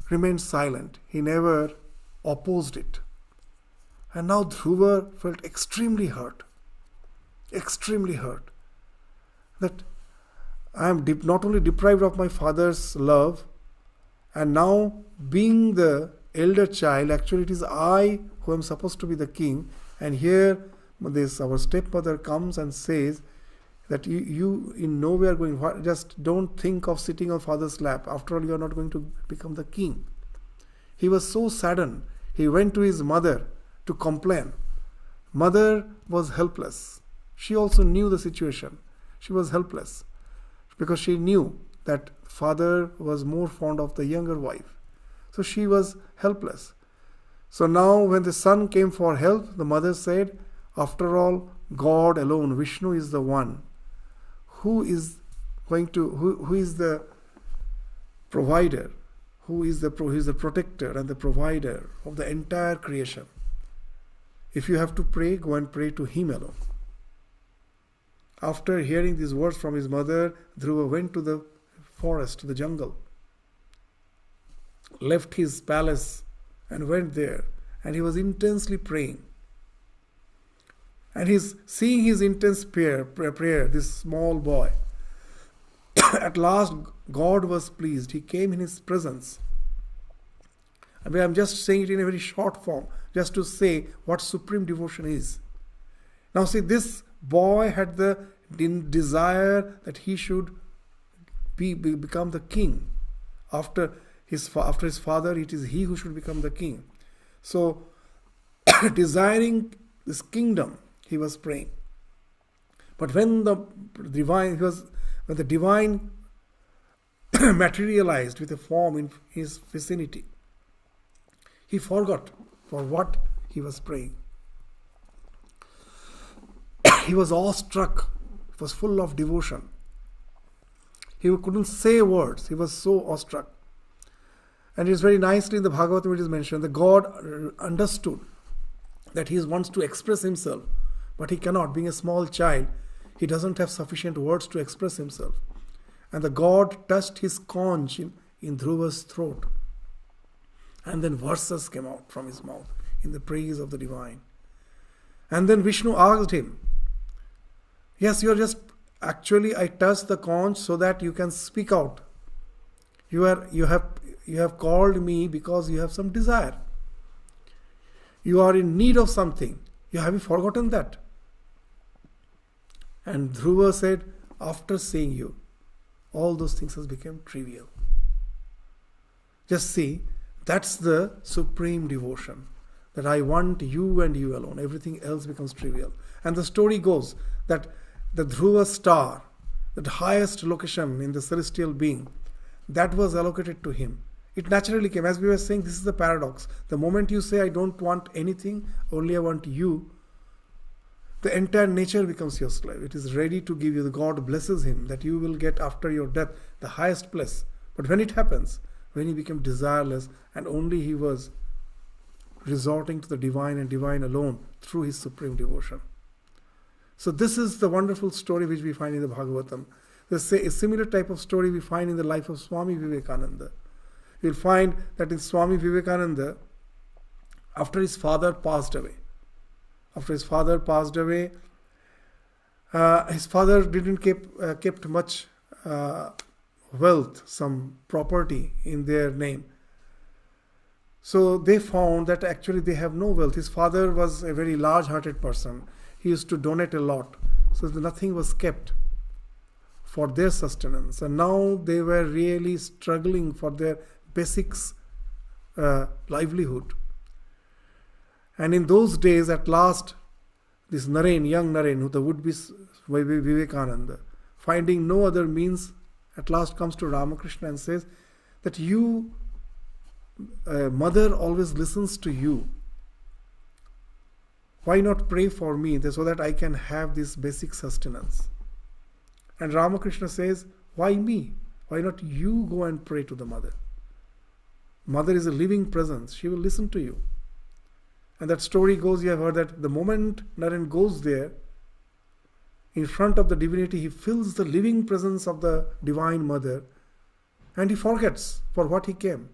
Speaker 1: remained silent. He never opposed it. And now Dhruva felt extremely hurt. That I am not only deprived of my father's love, and now being the elder child, actually it is I who am supposed to be the king. And here our stepmother comes and says that you in no way are going, just don't think of sitting on father's lap. After all, you are not going to become the king. He was so saddened. He went to his mother to complain. Mother was helpless. She also knew the situation. She was helpless because she knew that father was more fond of the younger wife. So she was helpless. So now when the son came for help, the mother said, after all, God alone, Vishnu is the one who is the provider, who is the protector and the provider of the entire creation. If you have to pray, go and pray to him alone. After hearing these words from his mother, Dhruva went to the forest, to the jungle, left his palace and went there, and he was intensely praying. And seeing his intense prayer, this small boy, at last God was pleased. He came in his presence. I mean, I'm just saying it in a very short form, just to say what supreme devotion is. Now see, this boy had the desire that he should become the king. After his father, it is he who should become the king. So, desiring this kingdom, he was praying. But when the divine materialized with a form in his vicinity, he forgot for what he was praying. He was awestruck. He was full of devotion. He couldn't say words. He was so awestruck. And it is very nicely in the Bhagavatam it is mentioned that God understood that he wants to express himself, but he cannot. Being a small child, he doesn't have sufficient words to express himself. And the God touched his conch in Dhruva's throat. And then verses came out from his mouth in the praise of the divine. And then Vishnu asked him, yes, you are just, actually I touched the conch so that you can speak out. You have called me because you have some desire. You are in need of something. Have you forgotten that? And Dhruva said, after seeing you, all those things has become trivial. Just see, that's the supreme devotion. That I want you and you alone. Everything else becomes trivial. And the story goes that the Dhruva star, the highest location in the celestial being, that was allocated to him. It naturally came. As we were saying, this is the paradox. The moment you say, I don't want anything, only I want you, the entire nature becomes your slave. It is ready to give you. The God blesses him that you will get after your death the highest bliss. But when it happens, when he became desireless and only he was resorting to the divine and divine alone through his supreme devotion. So this is the wonderful story which we find in the Bhagavatam. There's a similar type of story we find in the life of Swami Vivekananda. You'll find that in Swami Vivekananda, after his father passed away, his father didn't kept much wealth, some property in their name. So they found that actually they have no wealth. His father was a very large-hearted person. He used to donate a lot. So nothing was kept for their sustenance. And now they were really struggling for their basics livelihood. And in those days, at last, this Naren, young Naren, who the would-be Vivekananda, finding no other means, at last comes to Ramakrishna and says that you, mother always listens to you. Why not pray for me so that I can have this basic sustenance? And Ramakrishna says, why me? Why not you go and pray to the mother? Mother is a living presence. She will listen to you. And that story goes, you have heard that the moment Naren goes there, in front of the divinity, he feels the living presence of the Divine Mother and he forgets for what he came.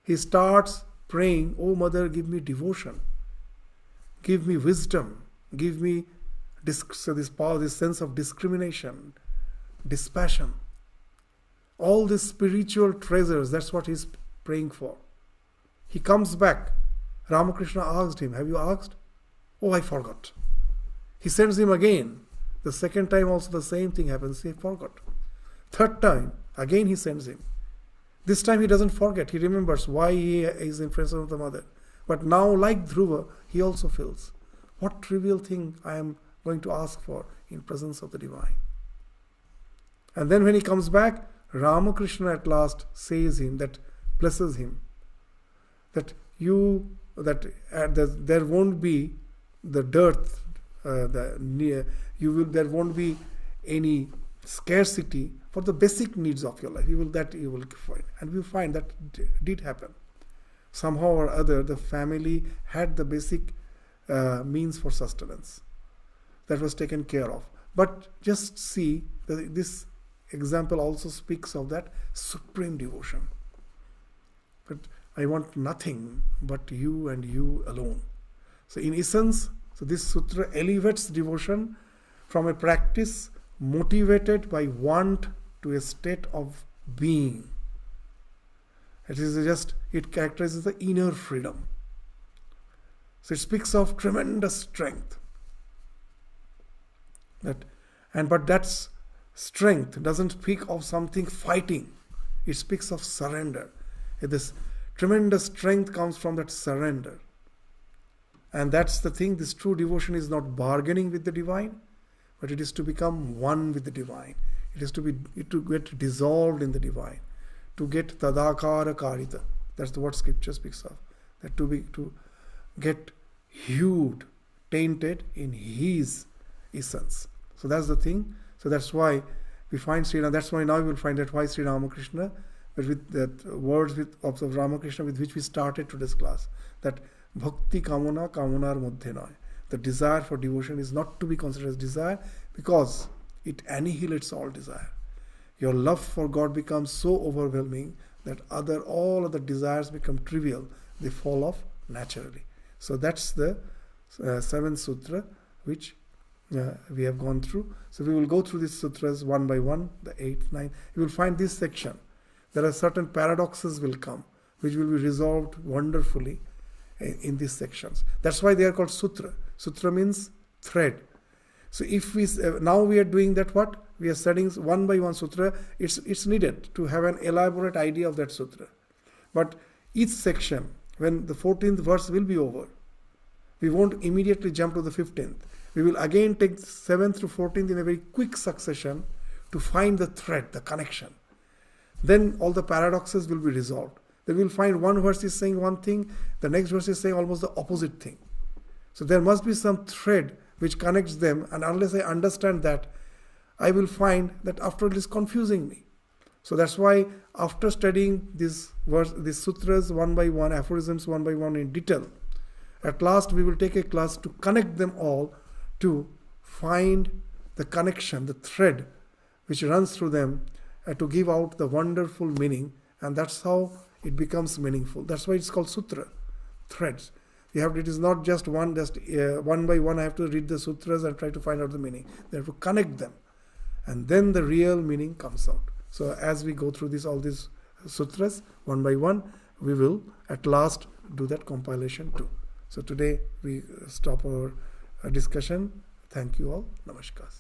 Speaker 1: He starts praying, "Oh Mother, give me devotion. Give me wisdom. Give me this power, this sense of discrimination, dispassion." All these spiritual treasures, that's what he's praying for. He comes back. Ramakrishna asked him, "Have you asked?" "Oh, I forgot." He sends him again. The second time also the same thing happens. He forgot. Third time, again he sends him. This time he doesn't forget. He remembers why he is in presence of the mother. But now, like Dhruva, he also feels, what trivial thing I am going to ask for in presence of the divine. And then when he comes back, Ramakrishna at last says him, that blesses him, that there won't be the dearth, there won't be any scarcity for the basic needs of your life. You will find, and we find that did happen. Somehow or other, the family had the basic means for sustenance. That was taken care of. But just see that this example also speaks of that supreme devotion. But I want nothing but you and you alone. So in essence, this sutra elevates devotion from a practice motivated by want to a state of being. It characterizes the inner freedom. So it speaks of tremendous strength. But that strength doesn't speak of something fighting. It speaks of surrender. This tremendous strength comes from that surrender. And that's the thing. This true devotion is not bargaining with the divine, but it is to become one with the divine. It is to get dissolved in the divine, to get tadakara karita. That's what scripture speaks of. That to get hued, tainted in his essence. So that's the thing. So that's why we find Sri Ram. That's why now we will find that why Sri Ramakrishna, but with that words of Ramakrishna with which we started today's class, that bhakti kamana kamanar moddhe noy. The desire for devotion is not to be considered as desire because it annihilates all desire. Your love for God becomes so overwhelming that all other desires become trivial. They fall off naturally. So that's the 7th sutra which we have gone through. So we will go through these sutras one by one, the 8th, 9th. You will find this section. There are certain paradoxes will come which will be resolved wonderfully in these sections. That's why they are called sutra. Sutra means thread. So if now we are doing that, what? We are studying one by one sutra. It's needed to have an elaborate idea of that sutra. But each section, when the 14th verse will be over, we won't immediately jump to the 15th. We will again take 7th to 14th in a very quick succession to find the thread, the connection. Then all the paradoxes will be resolved. Then we'll find one verse is saying one thing, the next verse is saying almost the opposite thing. So there must be some thread which connects them, and unless I understand that, I will find that after all it is confusing me. So that's why after studying these sutras one by one, aphorisms one by one in detail, at last we will take a class to connect them all, to find the connection, the thread which runs through them, to give out the wonderful meaning, and that's how it becomes meaningful. That's why it's called sutra, threads. It is not just one by one I have to read the sutras and try to find out the meaning. They have to connect them, and then the real meaning comes out. So as we go through all these sutras one by one, we will at last do that compilation too. So today we stop our discussion. Thank you all. Namaskar.